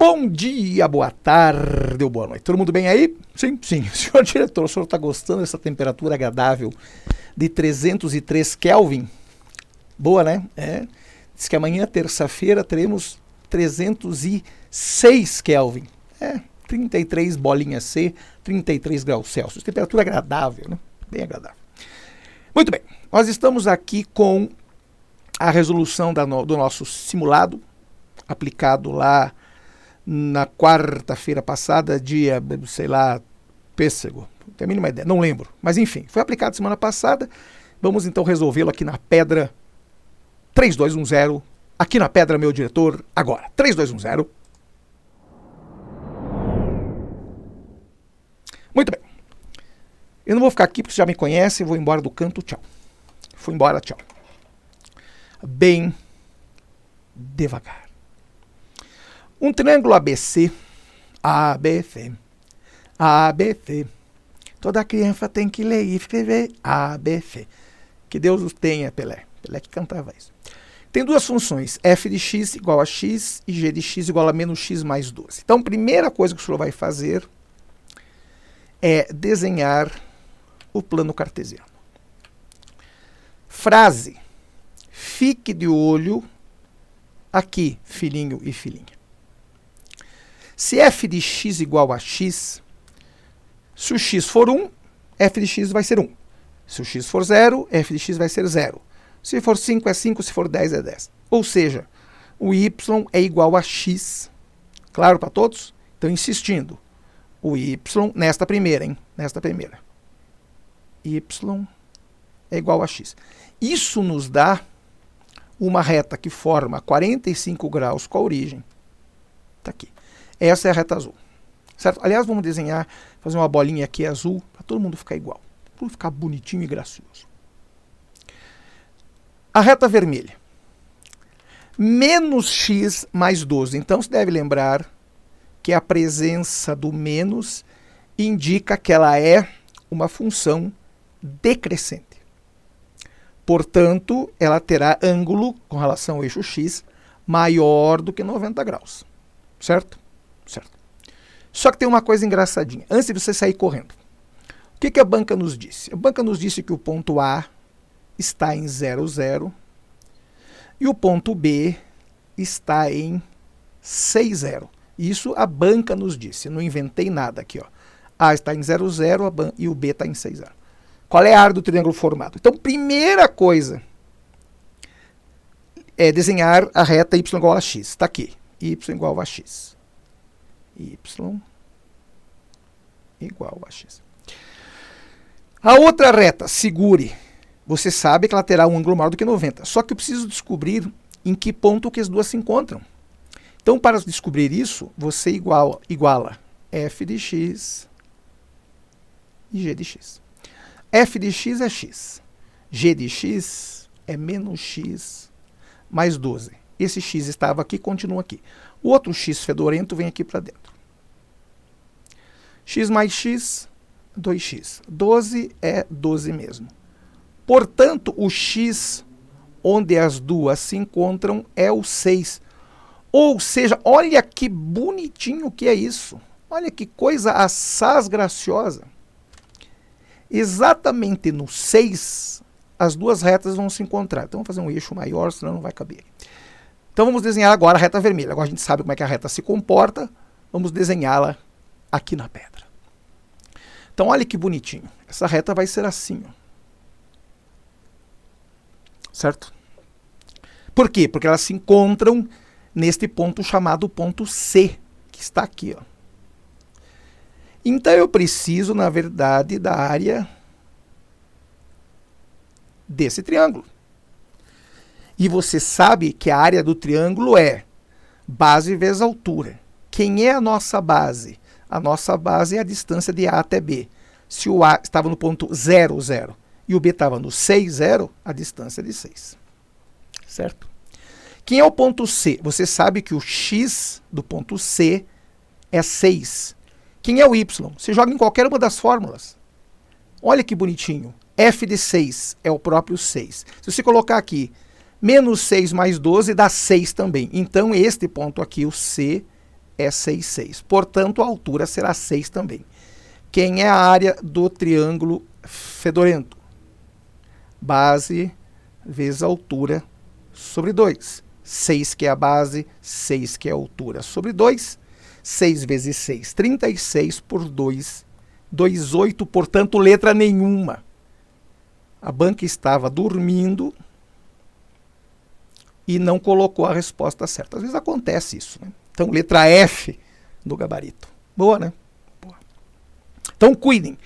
Bom dia, boa tarde ou boa noite. Todo mundo bem aí? Sim, sim. Senhor diretor, o senhor está gostando dessa temperatura agradável de 303 Kelvin? Boa, né? É. Diz que amanhã, terça-feira, teremos 306 Kelvin. 33 bolinhas C, 33 graus Celsius. Temperatura agradável, né? Bem agradável. Muito bem. Nós estamos aqui com a resolução do nosso simulado, aplicado lá na quarta-feira passada, dia, sei lá, pêssego. Não tenho a mínima ideia, não lembro. Mas enfim, foi aplicado semana passada. Vamos então resolvê-lo aqui na pedra 3210. Aqui na pedra, meu diretor, agora. 3210. Muito bem. Eu não vou ficar aqui porque você já me conhece. Vou embora do canto, tchau. Fui embora, tchau. Bem devagar. Um triângulo ABC, ABC, ABC. Toda criança tem que ler e escrever ABC. Que Deus os tenha, Pelé. Pelé que cantava isso. Tem duas funções, f de x igual a x e g de x igual a menos x mais 12. Então, a primeira coisa que o senhor vai fazer é desenhar o plano cartesiano. Frase. Fique de olho aqui, filhinho e filhinha. Se f de x igual a x, se o x for 1, f de x vai ser 1. Se o x for 0, f de x vai ser 0. Se for 5 é 5, se for 10 é 10. Ou seja, o y é igual a x. Claro para todos? Então, insistindo. O y, nesta primeira, hein? Nesta primeira. Y é igual a x. Isso nos dá uma reta que forma 45 graus com a origem. Está aqui. Essa é a reta azul. Certo? Aliás, vamos desenhar, fazer uma bolinha aqui azul, para todo mundo ficar igual. Para todo mundo ficar bonitinho e gracioso. A reta vermelha. Menos x mais 12. Então, você deve lembrar que a presença do menos indica que ela é uma função decrescente. Portanto, ela terá ângulo com relação ao eixo x maior do que 90 graus. Certo? Certo. Só que tem uma coisa engraçadinha. Antes de você sair correndo, o que a banca nos disse? A banca nos disse que o ponto A está em 0, 0 e o ponto B está em 6, 0. Isso a banca nos disse. Eu não inventei nada aqui. Ó. A está em 0, 0 e o B está em 6, 0. Qual é a área do triângulo formado? Então, primeira coisa é desenhar a reta y igual a x. Está aqui. Y igual a x. Y igual a x. A outra reta, segure. Você sabe que ela terá um ângulo maior do que 90. Só que eu preciso descobrir em que ponto que as duas se encontram. Então, para descobrir isso, você iguala f de x e g de x. F de x é x. G de x é menos x mais 12. Esse x estava aqui, continua aqui. O outro x fedorento vem aqui para dentro. X mais x, 2x. 12 é 12 mesmo. Portanto, o x onde as duas se encontram é o 6. Ou seja, olha que bonitinho que é isso. Olha que coisa assaz graciosa. Exatamente no 6, as duas retas vão se encontrar. Então, vamos fazer um eixo maior, senão não vai caber. Então, vamos desenhar agora a reta vermelha. Agora a gente sabe como é que a reta se comporta. Vamos desenhá-la aqui na pedra. Então, olha que bonitinho. Essa reta vai ser assim. Ó. Certo? Por quê? Porque elas se encontram neste ponto chamado ponto C, que está aqui. Ó. Então, eu preciso, na verdade, da área desse triângulo. E você sabe que a área do triângulo é base vezes altura. Quem é a nossa base? A nossa base é a distância de A até B. Se o A estava no ponto 0, 0 e o B estava no 6, 0, a distância é de 6. Certo? Quem é o ponto C? Você sabe que o x do ponto C é 6. Quem é o y? Você joga em qualquer uma das fórmulas. Olha que bonitinho. F de 6 é o próprio 6. Se você colocar aqui menos 6 mais 12 dá 6 também. Então, este ponto aqui, o C, é 6, 6. Portanto, a altura será 6 também. Quem é a área do triângulo fedorento? Base vezes altura sobre 2. 6 que é a base, 6 que é a altura sobre 2. 6 vezes 6, 36 por 2, 28, portanto, letra nenhuma. A banca estava dormindo e não colocou a resposta certa. Às vezes acontece isso, né? Então, letra F no gabarito. Boa, né? Boa. Então, cuidem.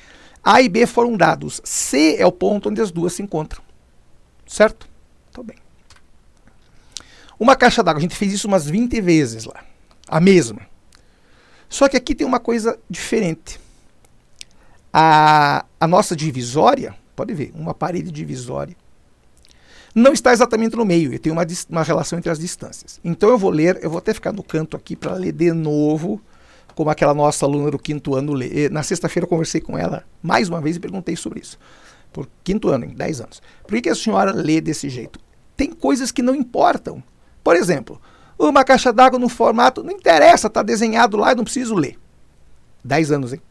A e B foram dados. C é o ponto onde as duas se encontram. Certo? Então, bem. Uma caixa d'água. A gente fez isso umas 20 vezes lá. A mesma. Só que aqui tem uma coisa diferente. A nossa divisória, pode ver, uma parede divisória, não está exatamente no meio. Eu tenho uma relação entre as distâncias. Então eu vou ler, eu vou até ficar no canto aqui para ler de novo, como aquela nossa aluna do 5º ano lê. Na sexta-feira eu conversei com ela mais uma vez e perguntei sobre isso. Por 5º ano, em 10 anos. Por que a senhora lê desse jeito? Tem coisas que não importam. Por exemplo, uma caixa d'água no formato, não interessa, está desenhado lá e não preciso ler. 10 anos, hein?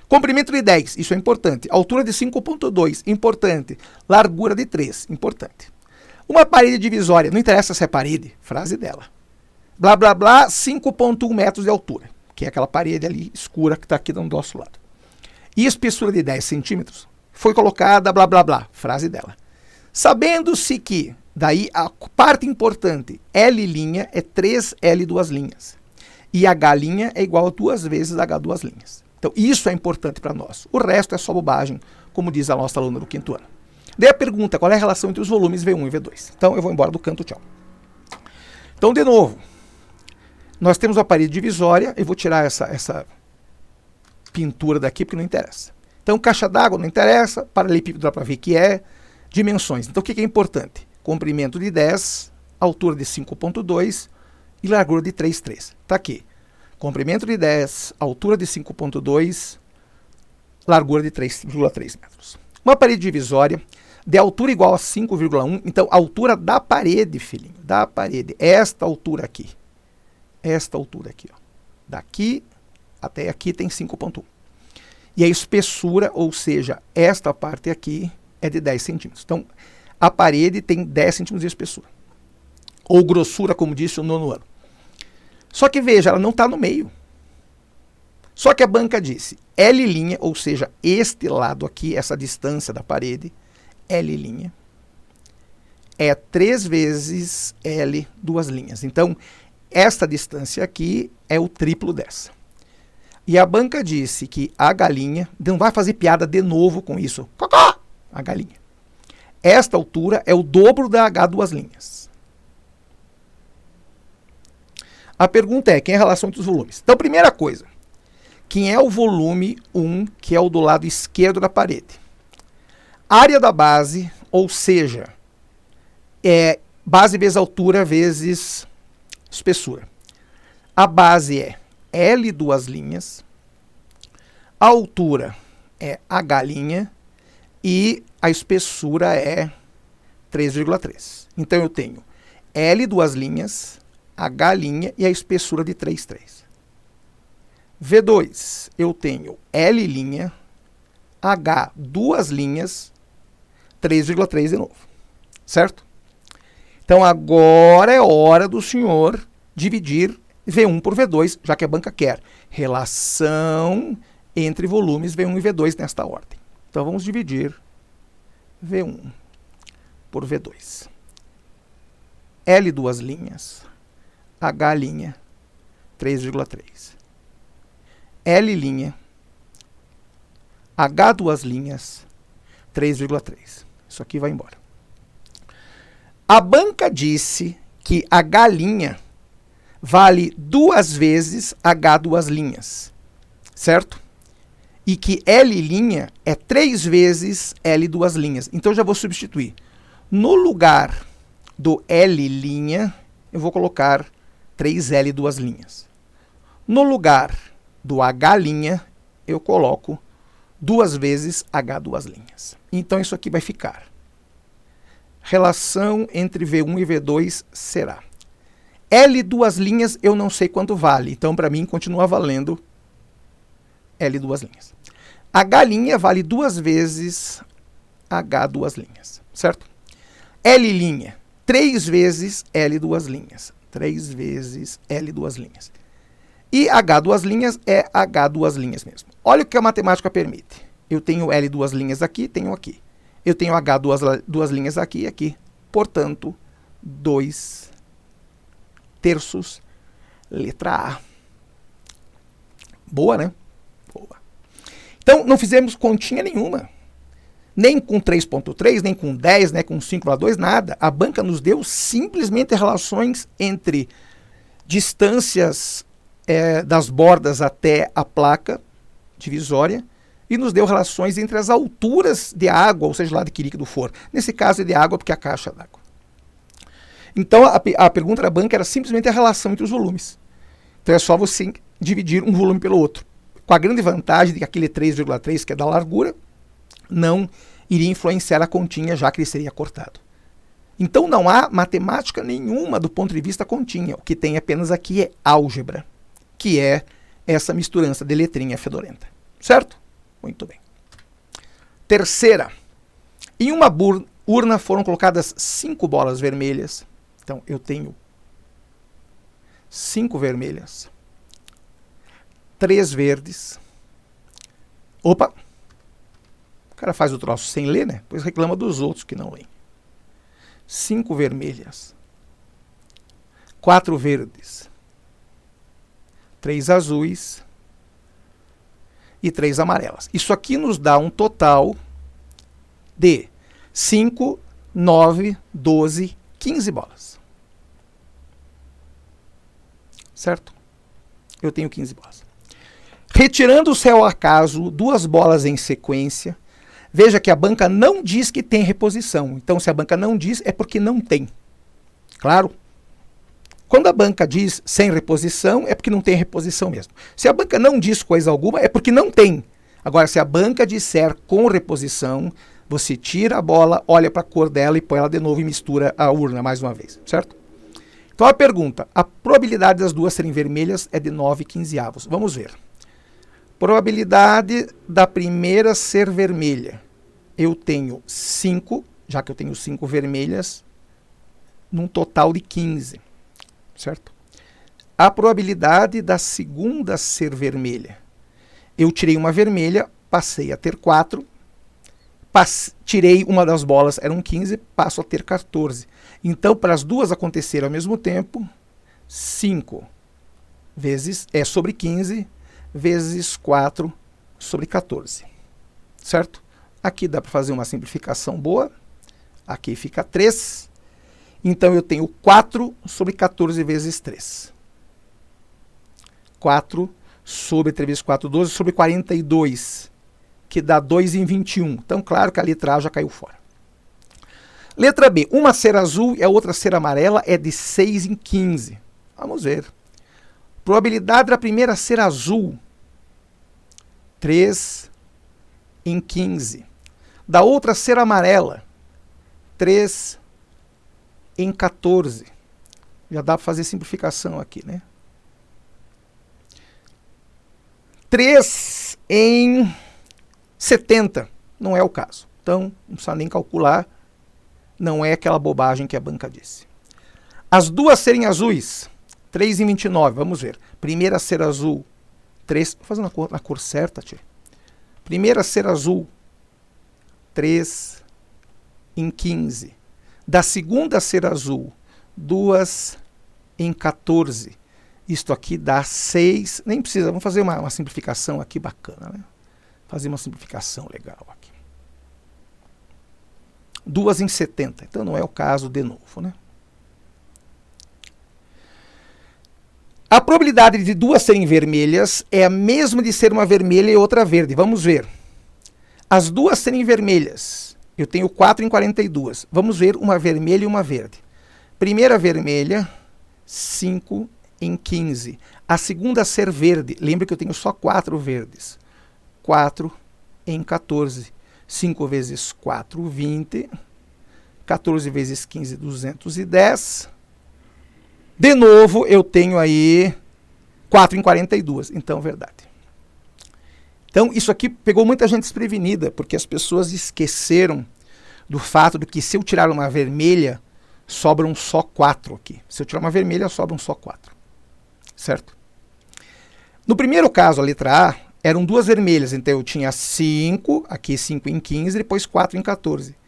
Comprimento de 10, isso é importante. Altura de 5,2, importante. Largura de 3, importante. Uma parede divisória, não interessa se é parede, frase dela. Blá, blá, blá, 5,1 metros de altura, que é aquela parede ali escura que está aqui do nosso lado. E espessura de 10 centímetros, foi colocada, blá, blá, blá, frase dela. Sabendo-se que, daí a parte importante, L' é 3L duas linhas. E H' é igual a 2 vezes H duas linhas. Então, isso é importante para nós. O resto é só bobagem, como diz a nossa aluna do 5º ano. Daí a pergunta, qual é a relação entre os volumes V1 e V2? Então, eu vou embora do canto, tchau. Então, de novo, nós temos uma parede divisória. Eu vou tirar essa pintura daqui, porque não interessa. Então, caixa d'água não interessa, paralelepípedo dá para ver que é. Dimensões. Então, o que é importante? Comprimento de 10, altura de 5,2 e largura de 3,3. Está aqui. Comprimento de 10, altura de 5,2, largura de 3,3 metros. Uma parede divisória de altura igual a 5,1. Então, a altura da parede, filhinho, da parede, esta altura aqui. Esta altura aqui, ó. Daqui até aqui tem 5,1. E a espessura, ou seja, esta parte aqui é de 10 centímetros. Então, a parede tem 10 centímetros de espessura. Ou grossura, como disse o 9º ano. Só que veja, ela não está no meio. Só que a banca disse L', ou seja, este lado aqui, essa distância da parede, L' é 3 vezes L duas linhas. Então, esta distância aqui é o triplo dessa. E a banca disse que a galinha, não vai fazer piada de novo com isso, cocó, a galinha. Esta altura é o dobro da H duas linhas. A pergunta é, quem é a relação entre os volumes? Então, primeira coisa, quem é o volume 1, que é o do lado esquerdo da parede? Área da base, ou seja, é base vezes altura vezes espessura. A base é L duas linhas, a altura é H' e a espessura é 3,3. Então, eu tenho L duas linhas, H' e a espessura de 3,3. V2, eu tenho L', H duas linhas, 3,3 de novo. Certo? Então, agora é hora do senhor dividir V1 por V2, já que a banca quer relação entre volumes V1 e V2 nesta ordem. Então, vamos dividir V1 por V2. L duas linhas, H', 3,3. L', H duas linhas, 3,3. Isso aqui vai embora. A banca disse que H' vale 2 vezes H duas linhas, certo? E que L' é 3 vezes L duas linhas. Então, eu já vou substituir. No lugar do L', eu vou colocar 3L duas linhas. No lugar do H', eu coloco 2 vezes H duas linhas. Então, isso aqui vai ficar. Relação entre V1 e V2 será L duas linhas eu não sei quanto vale, então para mim continua valendo L duas linhas. H' vale 2 vezes H duas linhas, certo? L', 3 vezes L duas linhas. 3 vezes L duas linhas. E H duas linhas é H duas linhas mesmo. Olha o que a matemática permite. Eu tenho L duas linhas aqui, tenho aqui. Eu tenho H duas linhas aqui e aqui. Portanto, 2 terços, letra A. Boa, né? Boa. Então, não fizemos continha nenhuma. Nem com 3.3, nem com 10, nem com 5,2, nada. A banca nos deu simplesmente relações entre distâncias das bordas até a placa divisória e nos deu relações entre as alturas de água, ou seja, lá de que líquido for. Nesse caso é de água porque é a caixa d'água. Então a pergunta da banca era simplesmente a relação entre os volumes. Então é só você dividir um volume pelo outro. Com a grande vantagem de que aquele 3,3, que é da largura, não iria influenciar a continha, já que ele seria cortado. Então não há matemática nenhuma do ponto de vista continha. O que tem apenas aqui é álgebra, que é essa misturança de letrinha fedorenta. Certo? Muito bem. Terceira. Em uma urna foram colocadas 5 bolas vermelhas. Então eu tenho 5 vermelhas, 3 verdes. Opa! O cara faz o troço sem ler, né? Depois reclama dos outros que não leem. 5 vermelhas, 4 verdes, 3 azuis e 3 amarelas. Isso aqui nos dá um total de 5, 9, 12, 15 bolas. Certo? Eu tenho 15 bolas. Retirando-se ao acaso 2 bolas em sequência, veja que a banca não diz que tem reposição. Então, se a banca não diz, é porque não tem. Claro? Quando a banca diz sem reposição, é porque não tem reposição mesmo. Se a banca não diz coisa alguma, é porque não tem. Agora, se a banca disser com reposição, você tira a bola, olha para a cor dela e põe ela de novo e mistura a urna mais uma vez. Certo? Então, a pergunta. A probabilidade das duas serem vermelhas é de 9/15. Vamos ver. Probabilidade da primeira ser vermelha. Eu tenho 5, já que eu tenho 5 vermelhas, num total de 15. Certo? A probabilidade da segunda ser vermelha. Eu tirei uma vermelha, passei a ter 4. Tirei uma das bolas, eram 15, passo a ter 14. Então, para as duas acontecerem ao mesmo tempo, 5 vezes sobre 15 vezes 4 sobre 14. Certo? Aqui dá para fazer uma simplificação boa. Aqui fica 3. Então, eu tenho 4 sobre 14 vezes 3. 4 sobre 3 vezes 4, 12 sobre 42, que dá 2 em 21. Então, claro que a letra A já caiu fora. Letra B. Uma ser azul e a outra ser amarela é de 6 em 15. Vamos ver. Probabilidade da primeira ser azul, 3 em 15. Da outra ser amarela, 3 em 14. Já dá para fazer simplificação aqui, né? 3 em 70. Não é o caso. Então, não precisa nem calcular. Não é aquela bobagem que a banca disse. As duas serem azuis, 3 em 29. Vamos ver. Primeira ser azul, 3. Vou fazer na cor certa, tia. Primeira ser azul, 3 em 15. Da segunda ser azul, 2 em 14. Isto aqui dá 6. Nem precisa, vamos fazer uma simplificação aqui bacana, né? Fazer uma simplificação legal aqui. 2 em 70. Então não é o caso de novo, né? A probabilidade de duas serem vermelhas é a mesma de ser uma vermelha e outra verde. Vamos ver. As duas serem vermelhas. Eu tenho 4 em 42. Vamos ver uma vermelha e uma verde. Primeira vermelha, 5 em 15. A segunda ser verde. Lembra que eu tenho só 4 verdes. 4 em 14. 5 vezes 4, 20. 14 vezes 15, 210. De novo, eu tenho aí 4 em 42. Então, verdade. Então, isso aqui pegou muita gente desprevenida, porque as pessoas esqueceram do fato de que se eu tirar uma vermelha, sobram só 4 aqui. Se eu tirar uma vermelha, sobram só 4. Certo? No primeiro caso, a letra A, eram 2 vermelhas. Então, eu tinha 5, aqui 5 em 15, depois 4 em 14.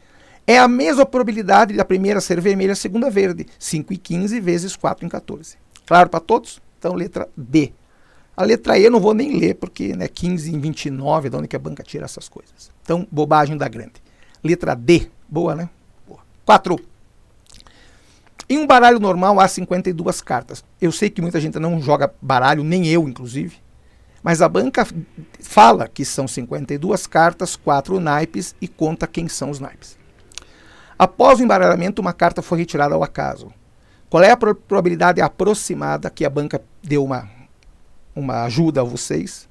É a mesma probabilidade da primeira ser vermelha e a segunda verde. 5 em 15 vezes 4 em 14. Claro para todos? Então, letra D. A letra E eu não vou nem ler, porque 15 em 29, de onde que a banca tira essas coisas. Então, bobagem da grande. Letra D. Boa, né? Boa. 4. Em um baralho normal, há 52 cartas. Eu sei que muita gente não joga baralho, nem eu, inclusive. Mas a banca fala que são 52 cartas, 4 naipes e conta quem são os naipes. Após o embaralhamento, uma carta foi retirada ao acaso. Qual é a probabilidade aproximada que a banca deu uma ajuda a vocês?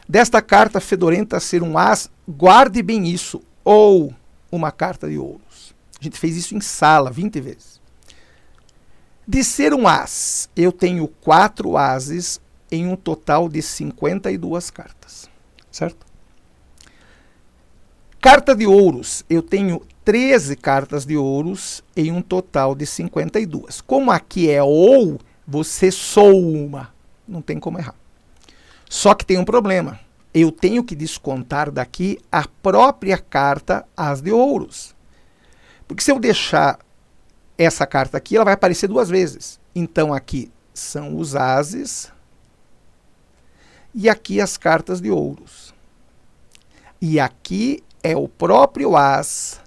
Desta carta fedorenta ser um as, guarde bem isso, ou uma carta de ouros. A gente fez isso em sala 20 vezes. De ser um as, eu tenho 4 ases em um total de 52 cartas, certo? Carta de ouros, eu tenho 13 cartas de ouros em um total de 52. Como aqui é ou, você soma. Não tem como errar. Só que tem um problema. Eu tenho que descontar daqui a própria carta as de ouros. Porque se eu deixar essa carta aqui, ela vai aparecer 2 vezes. Então aqui são os ases e aqui as cartas de ouros. E aqui é o próprio as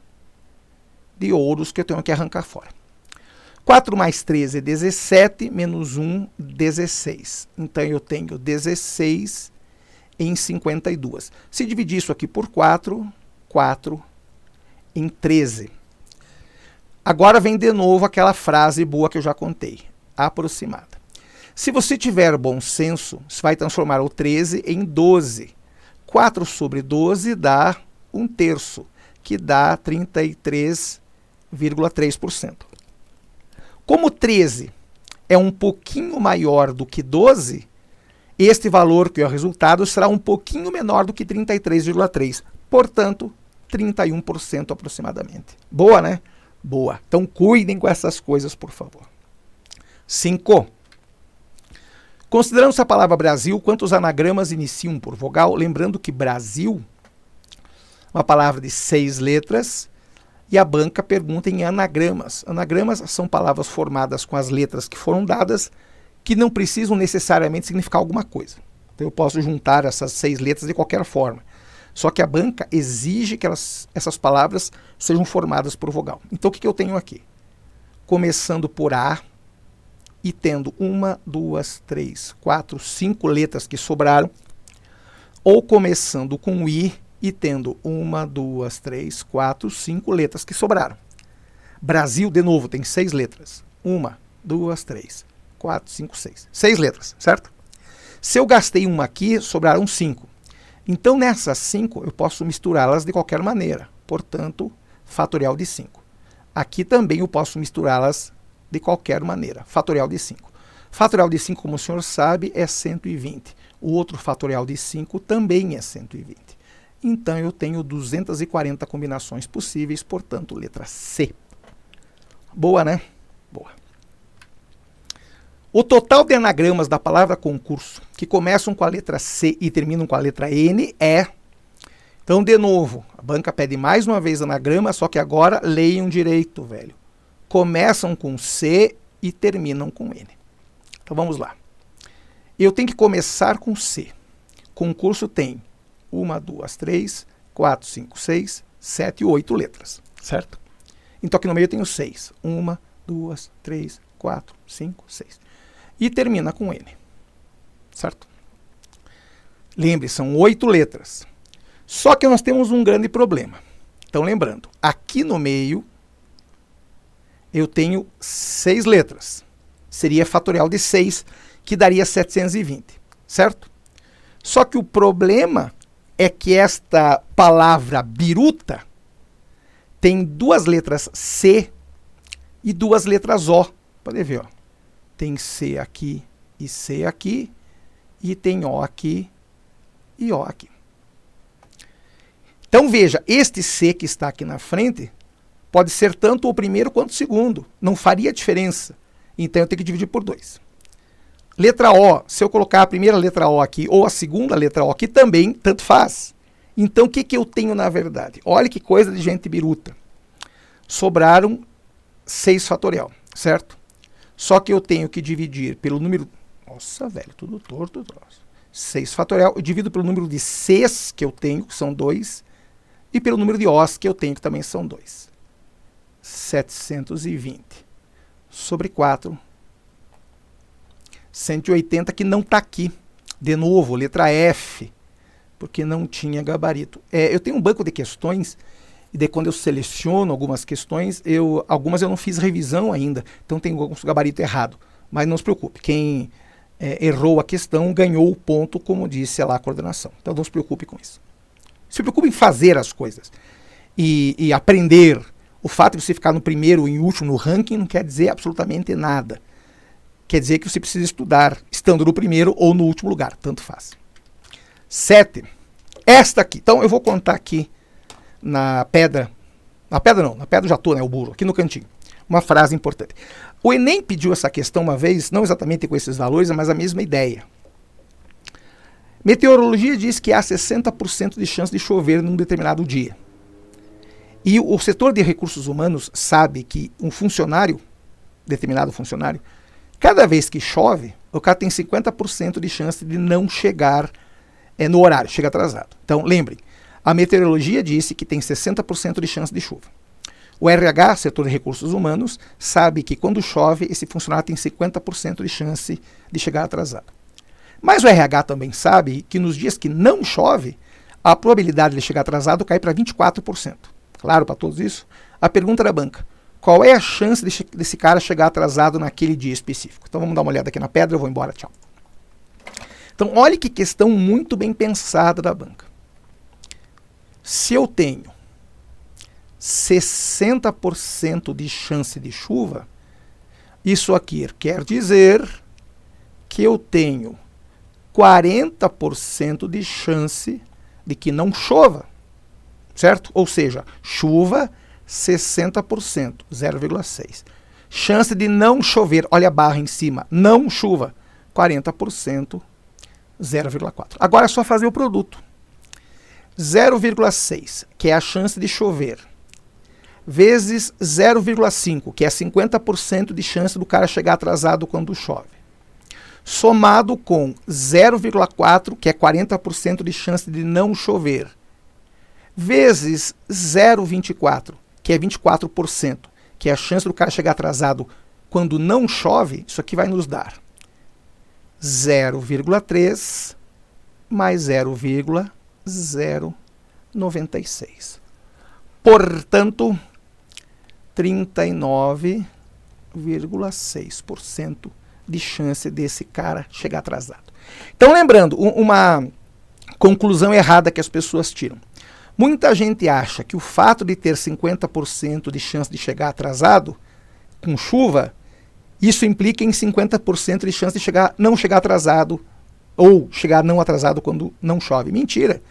de ouros que eu tenho que arrancar fora. 4 mais 13 é 17, menos 1, 16. Então eu tenho 16 em 52. Se dividir isso aqui por 4, 4 em 13. Agora vem de novo aquela frase boa que eu já contei, aproximada. Se você tiver bom senso, você vai transformar o 13 em 12. 4 sobre 12 dá 1/3, que dá 33,3%. Como 13 é um pouquinho maior do que 12, este valor, que é o resultado, será um pouquinho menor do que 33,3%. Portanto, 31% aproximadamente. Boa, né? Boa. Então, cuidem com essas coisas, por favor. 5. Considerando-se a palavra Brasil, quantos anagramas iniciam por vogal? Lembrando que Brasil é uma palavra de 6 letras, e a banca pergunta em anagramas. Anagramas são palavras formadas com as letras que foram dadas, que não precisam necessariamente significar alguma coisa. Então eu posso juntar essas 6 letras de qualquer forma. Só que a banca exige que essas palavras sejam formadas por vogal. Então o que eu tenho aqui? Começando por A e tendo 1, 2, 3, 4, 5 letras que sobraram, ou começando com I e tendo 1, 2, 3, 4, 5 letras que sobraram. Brasil, de novo, tem 6 letras. 1, 2, 3, 4, 5, 6. 6 letras, certo? Se eu gastei uma aqui, sobraram 5. Então, nessas 5, eu posso misturá-las de qualquer maneira. Portanto, fatorial de 5. Aqui também eu posso misturá-las de qualquer maneira. Fatorial de 5. Fatorial de 5, como o senhor sabe, é 120. O outro fatorial de 5 também é 120. Então, eu tenho 240 combinações possíveis, portanto, letra C. Boa, né? Boa. O total de anagramas da palavra concurso, que começam com a letra C e terminam com a letra N, é... Então, de novo, a banca pede mais uma vez anagrama, só que agora leiam direito, velho. Começam com C e terminam com N. Então, vamos lá. Eu tenho que começar com C. Concurso tem 1, 2, 3, 4, 5, 6, 7, 8 letras, certo? Então aqui no meio eu tenho 6. 1, 2, 3, 4, 5, 6. E termina com N, certo? Lembre, são 8 letras. Só que nós temos um grande problema. Então lembrando, aqui no meio eu tenho 6 letras. Seria fatorial de 6, que daria 720, certo? Só que o problema é que esta palavra biruta tem 2 letras C e 2 letras O. Pode ver, ó. tem C aqui e C aqui, e tem O aqui e O aqui. Então veja, este C que está aqui na frente pode ser tanto o primeiro quanto o segundo. Não faria diferença. Então eu tenho que dividir por 2. Letra O, se eu colocar a primeira letra O aqui ou a segunda letra O aqui também, tanto faz. Então o que eu tenho na verdade? Olha que coisa de gente biruta. Sobraram 6 fatorial, certo? Só que eu tenho que dividir pelo número... Nossa, velho, tudo torto. 6 fatorial, eu divido pelo número de Cs que eu tenho, que são 2, e pelo número de Os que eu tenho, que também são 2. 720 sobre 4. 180, que não está aqui. De novo, letra F, porque não tinha gabarito. Eu tenho um banco de questões, e daí quando eu seleciono algumas questões, algumas eu não fiz revisão ainda, então tem alguns gabarito errado. Mas não se preocupe, quem errou a questão ganhou o ponto, como disse lá a coordenação. Então não se preocupe com isso. Se preocupe em fazer as coisas e aprender. O fato de você ficar no primeiro e último no ranking não quer dizer absolutamente nada. Quer dizer que você precisa estudar estando no primeiro ou no último lugar, tanto faz. 7. Esta aqui. Então eu vou contar aqui na pedra. Na pedra não, na pedra já estou, né, o burro, aqui no cantinho. Uma frase importante. O Enem pediu essa questão uma vez, não exatamente com esses valores, mas a mesma ideia. Meteorologia diz que há 60% de chance de chover num determinado dia. E o setor de recursos humanos sabe que um funcionário, determinado funcionário, cada vez que chove, o cara tem 50% de chance de não chegar no horário, chega atrasado. Então, lembrem, a meteorologia disse que tem 60% de chance de chuva. O RH, setor de recursos humanos, sabe que quando chove, esse funcionário tem 50% de chance de chegar atrasado. Mas o RH também sabe que nos dias que não chove, a probabilidade de chegar atrasado cai para 24%. Claro para todos isso? A pergunta da banca: qual é a chance desse cara chegar atrasado naquele dia específico? Então vamos dar uma olhada aqui na pedra, eu vou embora, tchau. Então olha que questão muito bem pensada da banca. Se eu tenho 60% de chance de chuva, isso aqui quer dizer que eu tenho 40% de chance de que não chova, certo? Ou seja, chuva 60%, 0,6. Chance de não chover, olha a barra em cima, não chuva, 40%, 0,4. Agora é só fazer o produto. 0,6, que é a chance de chover, vezes 0,5, que é 50% de chance do cara chegar atrasado quando chove, somado com 0,4, que é 40% de chance de não chover, vezes 0,24, que é 24%, que é a chance do cara chegar atrasado quando não chove, isso aqui vai nos dar 0,3 mais 0,096. Portanto, 39,6% de chance desse cara chegar atrasado. Então, lembrando, uma conclusão errada que as pessoas tiram. Muita gente acha que o fato de ter 50% de chance de chegar atrasado com chuva, isso implica em 50% de chance de não chegar atrasado ou chegar não atrasado quando não chove. Mentira.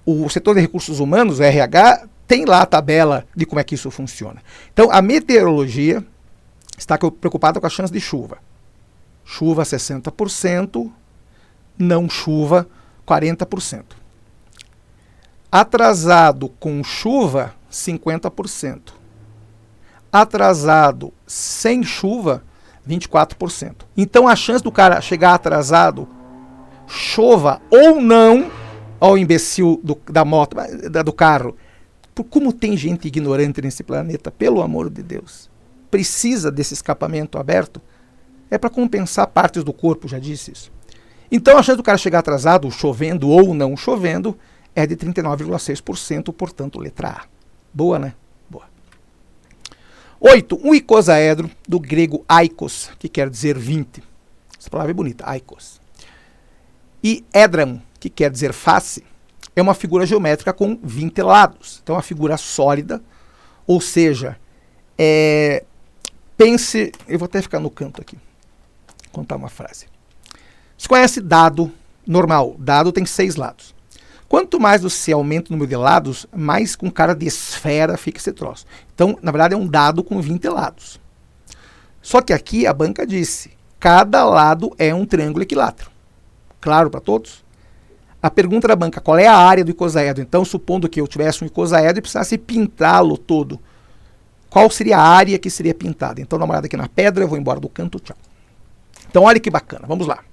O setor de recursos humanos, o RH, tem lá a tabela de como é que isso funciona. Então, a meteorologia está preocupada com a chance de chuva. Chuva 60%, não chuva 40%. Atrasado com chuva, 50%. Atrasado sem chuva, 24%. Então a chance do cara chegar atrasado, chova ou não, ao imbecil da moto, do carro. Como tem gente ignorante nesse planeta, pelo amor de Deus. Precisa desse escapamento aberto? É para compensar partes do corpo, já disse isso. Então a chance do cara chegar atrasado, chovendo ou não chovendo, é de 39,6%, portanto, letra A. Boa, né? Boa. 8. Um icosaedro, do grego aikos, que quer dizer 20. Essa palavra é bonita, aikos. E edram, que quer dizer face, é uma figura geométrica com 20 lados. Então, é uma figura sólida, ou seja, pense... Eu vou até ficar no canto aqui. contar uma frase. Você conhece dado normal? Dado tem 6 lados. Quanto mais você aumenta o número de lados, mais com cara de esfera fica esse troço. Então, na verdade, é um dado com 20 lados. Só que aqui a banca disse, cada lado é um triângulo equilátero. Claro para todos? A pergunta da banca, qual é a área do icosaedro? Então, supondo que eu tivesse um icosaedro e precisasse pintá-lo todo, qual seria a área que seria pintada? Então, dá uma olhada aqui na pedra, eu vou embora do canto, tchau. Então, olha que bacana, vamos lá.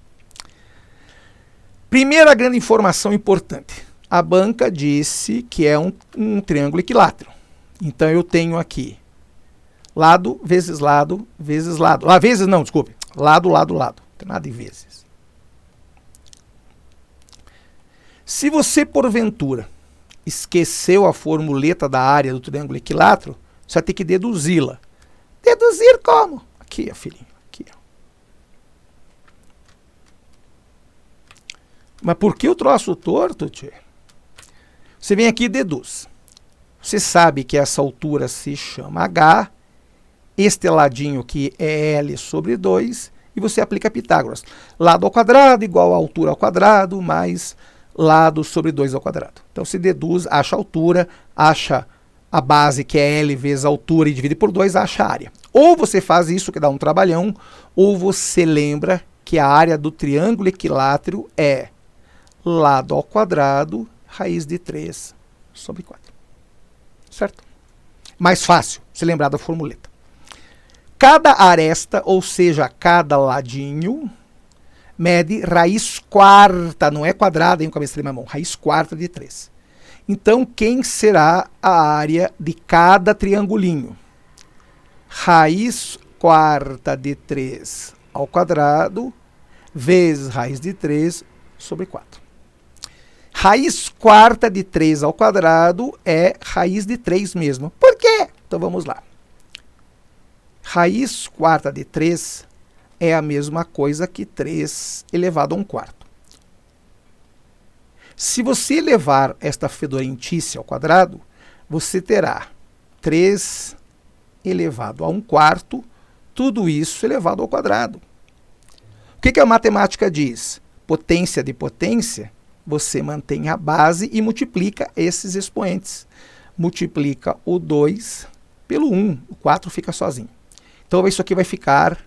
Primeira grande informação importante. A banca disse que é um triângulo equilátero. Então, eu tenho aqui lado, vezes lado, vezes lado. Vezes não, desculpe. Lado, lado, lado. Não tem nada de vezes. Se você, porventura, esqueceu a formuleta da área do triângulo equilátero, você vai ter que deduzi-la. Deduzir como? Aqui, ó, filhinho. Aqui, ó. Mas por que o troço torto, tio? Você vem aqui e deduz. Você sabe que essa altura se chama H, este ladinho aqui é L sobre 2, e você aplica Pitágoras. Lado ao quadrado igual a altura ao quadrado, mais lado sobre 2 ao quadrado. Então se deduz, acha a altura, acha a base que é L vezes a altura e divide por 2, acha a área. Ou você faz isso que dá um trabalhão, ou você lembra que a área do triângulo equilátero é lado ao quadrado, raiz de 3 sobre 4. Certo? Mais fácil se lembrar da formuleta. Cada aresta, ou seja, cada ladinho, mede raiz quarta, não é quadrada, com a extrema mão, raiz quarta de 3. Então, quem será a área de cada triangulinho? Raiz quarta de 3 ao quadrado, vezes raiz de 3 sobre 4. Raiz quarta de 3 ao quadrado é raiz de 3 mesmo. Por quê? Então, vamos lá. Raiz quarta de 3 é a mesma coisa que 3 elevado a 1/4. Se você elevar esta fedorentice ao quadrado, você terá 3 elevado a 1/4, tudo isso elevado ao quadrado. O que a matemática diz? Potência de potência, você mantém a base e multiplica esses expoentes. Multiplica o 2 pelo 1, o 4 fica sozinho. Então isso aqui vai ficar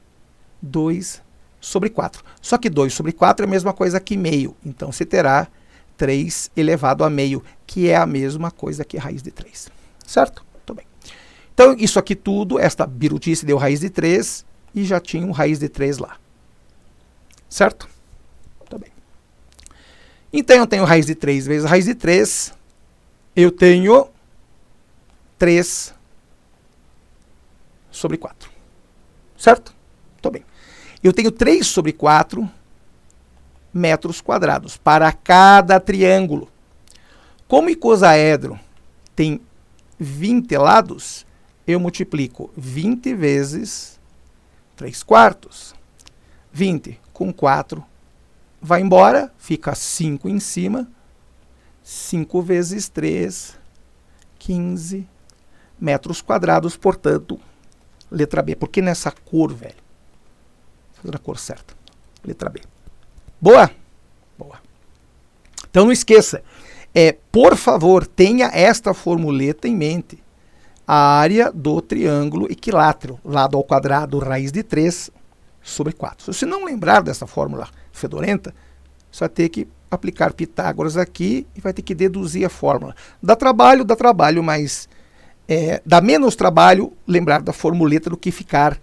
2 sobre 4. Só que 2 sobre 4 é a mesma coisa que meio. Então você terá 3 elevado a meio, que é a mesma coisa que raiz de 3. Certo? Muito bem. Então isso aqui tudo, esta birutice deu raiz de 3 e já tinha um raiz de 3 lá. Certo? Muito bem. Então eu tenho raiz de 3 vezes raiz de 3. Eu tenho 3 sobre 4. Certo? Muito bem. Eu tenho 3 sobre 4 metros quadrados para cada triângulo. Como o icosaedro tem 20 lados, eu multiplico 20 vezes 3/4. 20 com 4 vai embora, fica 5 em cima. 5 vezes 3, 15 metros quadrados, portanto, letra B. Por que nessa cor, velho? Fazer a cor certa. Letra B. Boa? Boa. Então não esqueça. Por favor, tenha esta formuleta em mente. A área do triângulo equilátero, lado ao quadrado, raiz de 3 sobre 4. Se você não lembrar dessa fórmula fedorenta, você vai ter que aplicar Pitágoras aqui e vai ter que deduzir a fórmula. Dá trabalho, mas dá menos trabalho lembrar da formuleta do que ficar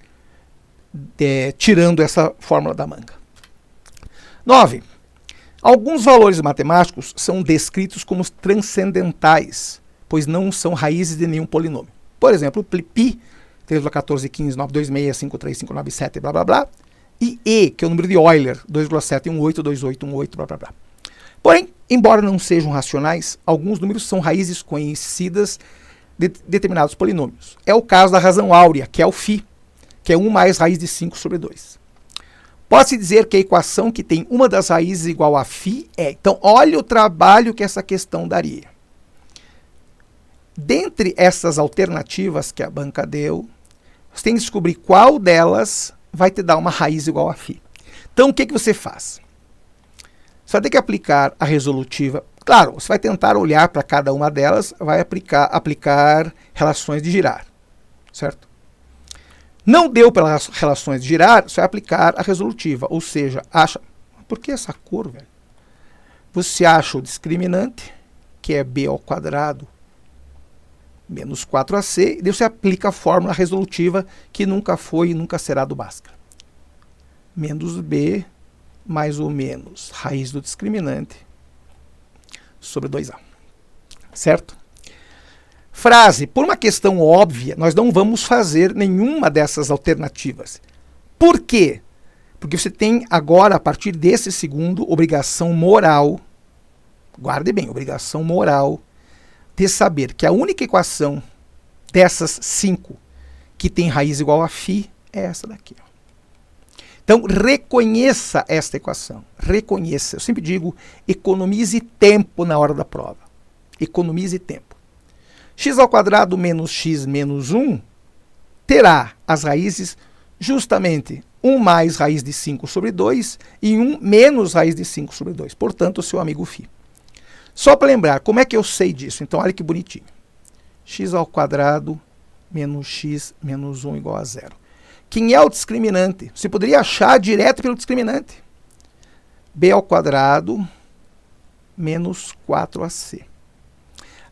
tirando essa fórmula da manga. 9. Alguns valores matemáticos são descritos como transcendentais, pois não são raízes de nenhum polinômio. Por exemplo, π, 3,14, 15, 926, 53597, blá blá blá, e que é o número de Euler, 2,718, 2818, blá blá blá. Porém, embora não sejam racionais, alguns números são raízes conhecidas de determinados polinômios. É o caso da razão áurea, que é o φ, que é 1 mais raiz de 5 sobre 2. Pode-se dizer que a equação que tem uma das raízes igual a φ é. Então, olha o trabalho que essa questão daria. Dentre essas alternativas que a banca deu, você tem que descobrir qual delas vai te dar uma raiz igual a φ. Então, o que você faz? Você vai ter que aplicar a resolutiva. Claro, você vai tentar olhar para cada uma delas, vai aplicar relações de girar, certo? Não deu pelas relações de girar, você vai aplicar a resolutiva, ou seja, acha... Por que essa cor, velho? Você acha o discriminante, que é b ao quadrado menos 4ac, e daí você aplica a fórmula resolutiva, que nunca foi e nunca será do Bhaskara. Menos b mais ou menos raiz do discriminante sobre 2a. Certo? Frase. Por uma questão óbvia, nós não vamos fazer nenhuma dessas alternativas. Por quê? Porque você tem agora, a partir desse segundo, obrigação moral, guarde bem, obrigação moral, de saber que a única equação dessas 5 que tem raiz igual a φ é essa daqui. Ó. Então, reconheça esta equação. Reconheça. Eu sempre digo, economize tempo na hora da prova. Economize tempo. X ao quadrado menos x menos 1 terá as raízes justamente 1 mais raiz de 5 sobre 2 e 1 menos raiz de 5 sobre 2. Portanto, o seu amigo φ. Só para lembrar, como é que eu sei disso? Então, olha que bonitinho. X ao quadrado menos x menos 1 igual a 0. Quem é o discriminante? Você poderia achar direto pelo discriminante. B ao quadrado menos 4ac.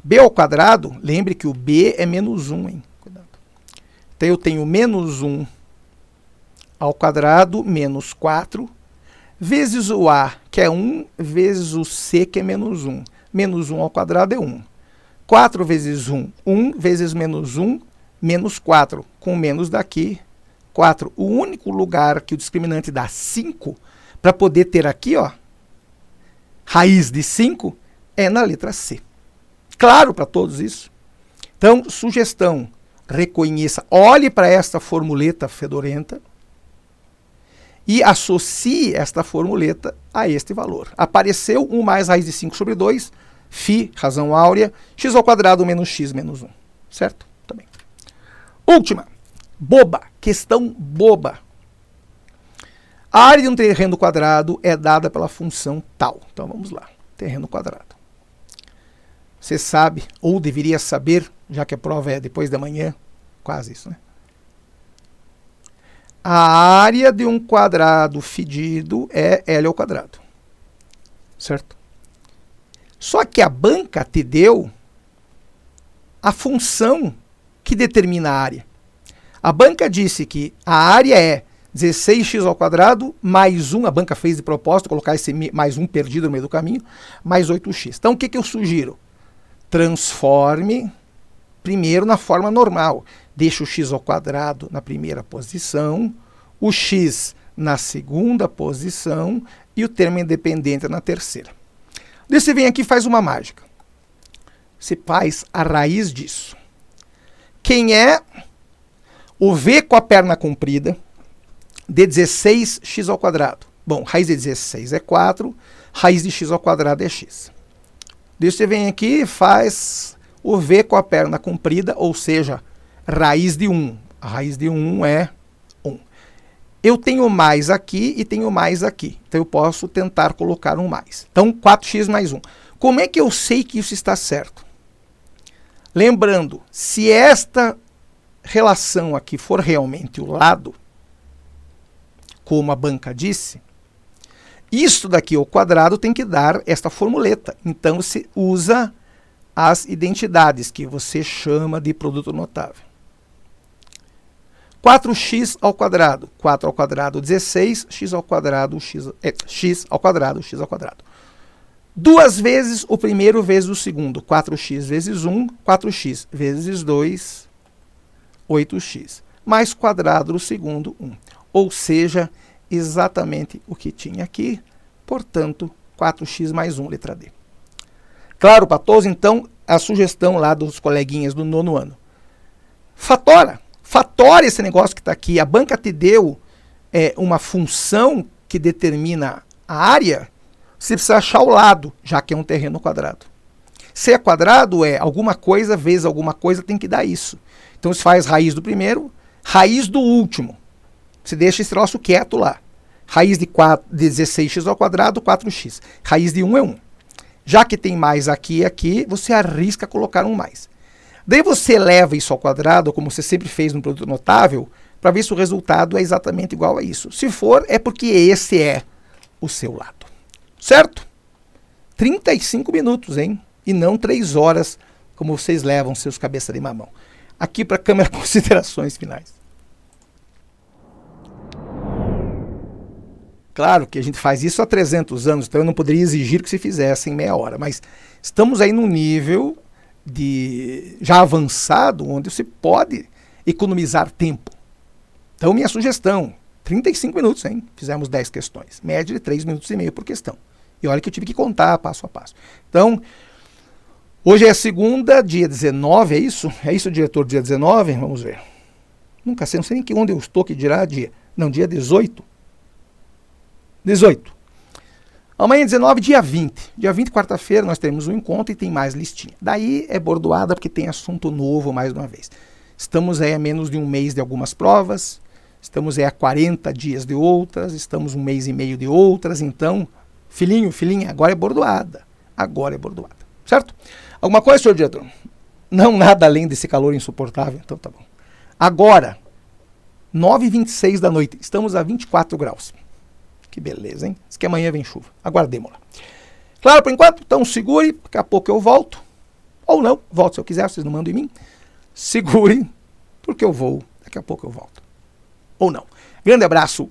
B ao quadrado, lembre que o B é menos 1, hein? Cuidado. Então, eu tenho menos 1 ao quadrado menos 4, vezes o A, que é 1, vezes o C, que é menos 1. Menos 1 ao quadrado é 1. 4 vezes 1, 1 vezes menos 1, menos 4. Com menos daqui, 4. O único lugar que o discriminante dá 5, para poder ter aqui, ó, raiz de 5, é na letra C. Claro para todos isso? Então, sugestão, reconheça, olhe para esta formuleta fedorenta, e associe esta formuleta a este valor. Apareceu 1 mais raiz de 5 sobre 2, φ, razão áurea, x ao quadrado menos x menos 1. Certo? Também. Última. Boba. Questão boba. A área de um terreno quadrado é dada pela função tal. Então vamos lá. Terreno quadrado. Você sabe, ou deveria saber, já que a prova é depois da manhã, quase isso, né? A área de um quadrado fedido é L ao quadrado. Certo? Só que a banca te deu a função que determina a área. A banca disse que a área é 16x ao quadrado mais 1, a banca fez de propósito, colocar esse mais 1 perdido no meio do caminho, mais 8x. Então, o que eu sugiro? Transforme primeiro na forma normal. Deixa o x ao quadrado na primeira posição, o x na segunda posição e o termo independente na terceira. Daí você vem aqui e faz uma mágica. Você faz a raiz disso. Quem é o v com a perna comprida de 16x ao quadrado? Bom, raiz de 16 é 4, raiz de x ao quadrado é x. Daí você vem aqui e faz o v com a perna comprida, ou seja, raiz de 1. A raiz de 1 é 1. Eu tenho mais aqui e tenho mais aqui. Então eu posso tentar colocar um mais. Então 4x mais 1. Como é que eu sei que isso está certo? Lembrando, se esta relação aqui for realmente o lado, como a banca disse, isso daqui ao quadrado tem que dar esta formuleta. Então se usa as identidades, que você chama de produto notável. 4x ao quadrado. 4 ao quadrado, 16. X ao quadrado, x ao quadrado, x ao quadrado. Duas vezes o primeiro vezes o segundo. 4x vezes 1, 4x vezes 2, 8x. Mais quadrado do segundo, 1. Ou seja, exatamente o que tinha aqui. Portanto, 4x mais 1, letra D. Claro para todos, então, a sugestão lá dos coleguinhas do 9º ano. Fatora. Fatora esse negócio que está aqui. A banca te deu uma função que determina a área. Você precisa achar o lado, já que é um terreno quadrado. Se é quadrado, alguma coisa vezes alguma coisa tem que dar isso. Então você faz raiz do primeiro, raiz do último. Você deixa esse troço quieto lá. Raiz de 16x ao quadrado, 4x. Raiz de 1 é 1. Já que tem mais aqui e aqui, você arrisca colocar um mais. Daí você leva isso ao quadrado, como você sempre fez no produto notável, para ver se o resultado é exatamente igual a isso. Se for, é porque esse é o seu lado. Certo? 35 minutos, hein? E não 3 horas, como vocês levam seus cabeças de mamão. Aqui para a câmera, considerações finais. Claro que a gente faz isso há 300 anos, então eu não poderia exigir que se fizesse em meia hora, mas estamos aí num nível já avançado, onde você pode economizar tempo. Então, minha sugestão, 35 minutos, hein? Fizemos 10 questões, média de 3 minutos e meio por questão. E olha que eu tive que contar passo a passo. Então, hoje é segunda, dia 19, é isso? É isso, diretor, dia 19? Vamos ver. Nunca sei, não sei nem onde eu estou, que dirá dia. Não, dia 18. 18. Amanhã, 19, dia 20. Dia 20, quarta-feira, nós teremos um encontro e tem mais listinha. Daí é bordoada porque tem assunto novo mais uma vez. Estamos aí a menos de um mês de algumas provas, estamos aí a 40 dias de outras, estamos um mês e meio de outras, então, filhinho, filhinha, agora é bordoada. Agora é bordoada. Certo? Alguma coisa, senhor diretor? Não, nada além desse calor insuportável, então tá bom. Agora, 9h26 da noite, estamos a 24 graus. Que beleza, hein? Diz que amanhã vem chuva. Aguardemos lá. Claro, por enquanto, então segure, daqui a pouco eu volto. Ou não, volto se eu quiser, vocês não mandam em mim. Segure, porque eu vou, daqui a pouco eu volto. Ou não. Grande abraço,